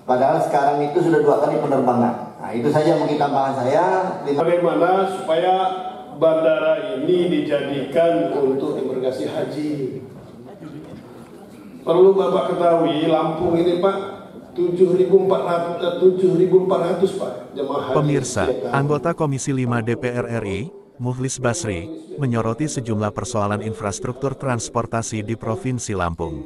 Padahal sekarang itu sudah 2 kali penerbangan. Nah, itu saja mungkin tambahan saya. Bagaimana supaya bandara ini dijadikan untuk imigrasi haji? Perlu Bapak ketahui, Lampung ini Pak, 7.400 Pak jemaah haji. Pemirsa, anggota Komisi 5 DPR RI, Mukhlis Basri, menyoroti sejumlah persoalan infrastruktur transportasi di Provinsi Lampung.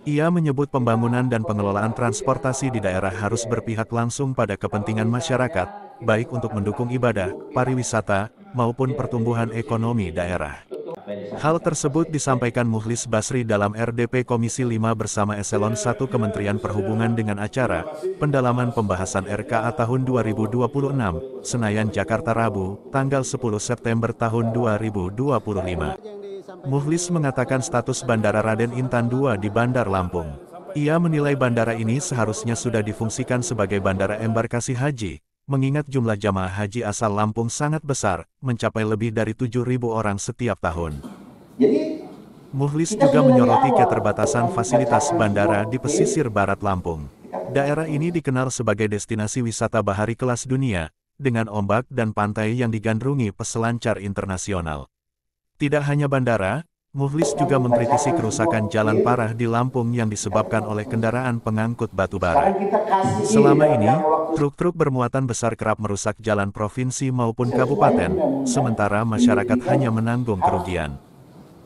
Ia menyebut pembangunan dan pengelolaan transportasi di daerah harus berpihak langsung pada kepentingan masyarakat, baik untuk mendukung ibadah, pariwisata, maupun pertumbuhan ekonomi daerah. Hal tersebut disampaikan Mukhlis Basri dalam RDP Komisi 5 bersama Eselon 1 Kementerian Perhubungan dengan acara pendalaman pembahasan RKA tahun 2026, Senayan, Jakarta Rabu, tanggal 10 September tahun 2025. Mukhlis mengatakan status Bandara Raden Intan II di Bandar Lampung. Ia menilai bandara ini seharusnya sudah difungsikan sebagai bandara embarkasi haji, mengingat jumlah jamaah haji asal Lampung sangat besar, mencapai lebih dari 7.000 orang setiap tahun. Mukhlis juga menyoroti keterbatasan fasilitas bandara di pesisir barat Lampung. Daerah ini dikenal sebagai destinasi wisata bahari kelas dunia, dengan ombak dan pantai yang digandrungi peselancar internasional. Tidak hanya bandara, Mukhlis juga mengkritisi kerusakan jalan parah di Lampung yang disebabkan oleh kendaraan pengangkut batu bara. Selama ini, truk-truk bermuatan besar kerap merusak jalan provinsi maupun kabupaten, sementara masyarakat hanya menanggung kerugian.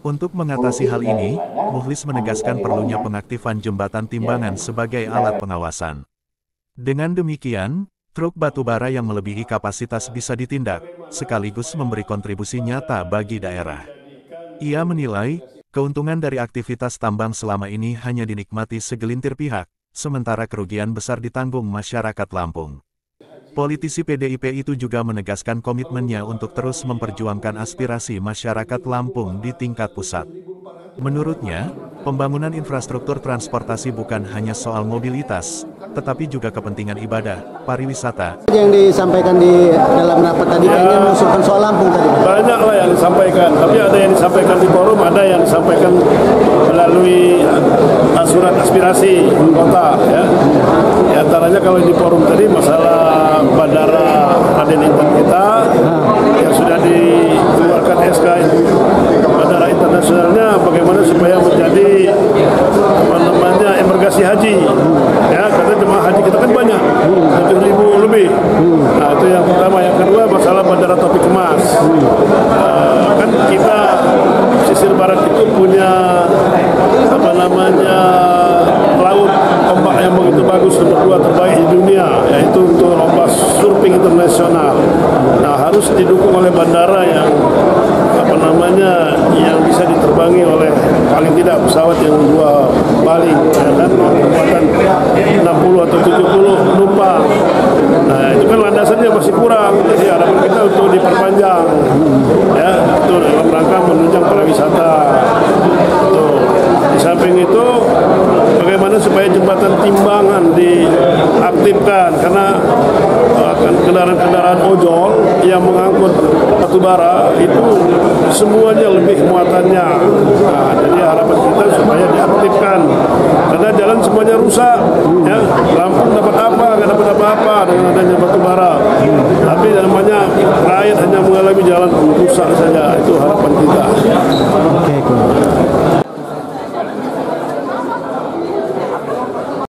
Untuk mengatasi hal ini, Mukhlis menegaskan perlunya pengaktifan jembatan timbangan sebagai alat pengawasan. Dengan demikian, truk batubara yang melebihi kapasitas bisa ditindak, sekaligus memberi kontribusi nyata bagi daerah. Ia menilai, keuntungan dari aktivitas tambang selama ini hanya dinikmati segelintir pihak, sementara kerugian besar ditanggung masyarakat Lampung. Politisi PDIP itu juga menegaskan komitmennya untuk terus memperjuangkan aspirasi masyarakat Lampung di tingkat pusat. Menurutnya, pembangunan infrastruktur transportasi bukan hanya soal mobilitas, tetapi juga kepentingan ibadah, pariwisata. Yang disampaikan di dalam rapat tadi kayaknya mengusulkan soal Lampung tadi. Banyak lah yang disampaikan, tapi ada yang disampaikan di forum, ada yang disampaikan melalui surat aspirasi kota. Ya. Di antaranya kalau di forum tadi masalah bandara Raden Intan kita yang sudah dikeluarkan SK bandara internasionalnya, bagaimana supaya menjadi embarkasi haji, ya, karena jemaah haji kita kan banyak, 7.000 lebih. Nah, itu yang pertama. Yang kedua, masalah bandara Topi Kemas. Kan kita pesisir barat itu punya laut ombak yang begitu bagus, nomor 2 terbaik di dunia, yaitu untuk lomba surfing internasional. Nah, harus didukung oleh bandara yang yang bisa diterbangi oleh paling tidak pesawat yang 2 baling, ya kan, muatan 60 atau 70 penumpang. Nah, itu kan landasannya masih kurang, jadi harapan kita untuk diperpanjang, ya, itu dalam rangka menunjang pariwisata. Di samping itu, bagaimana supaya jembatan timbangan diaktifkan, karena kendaraan-kendaraan ojol yang mengangkut batu bara itu semuanya lebih muatannya. Nah, jadi harapan kita supaya diaktifkan, karena jalan semuanya rusak, ya. Lampung dapat apa? Nggak dapat apa-apa dengan adanya batu bara. Tapi namanya rakyat hanya mengalami jalan rusak saja. Itu harapan kita. Oke.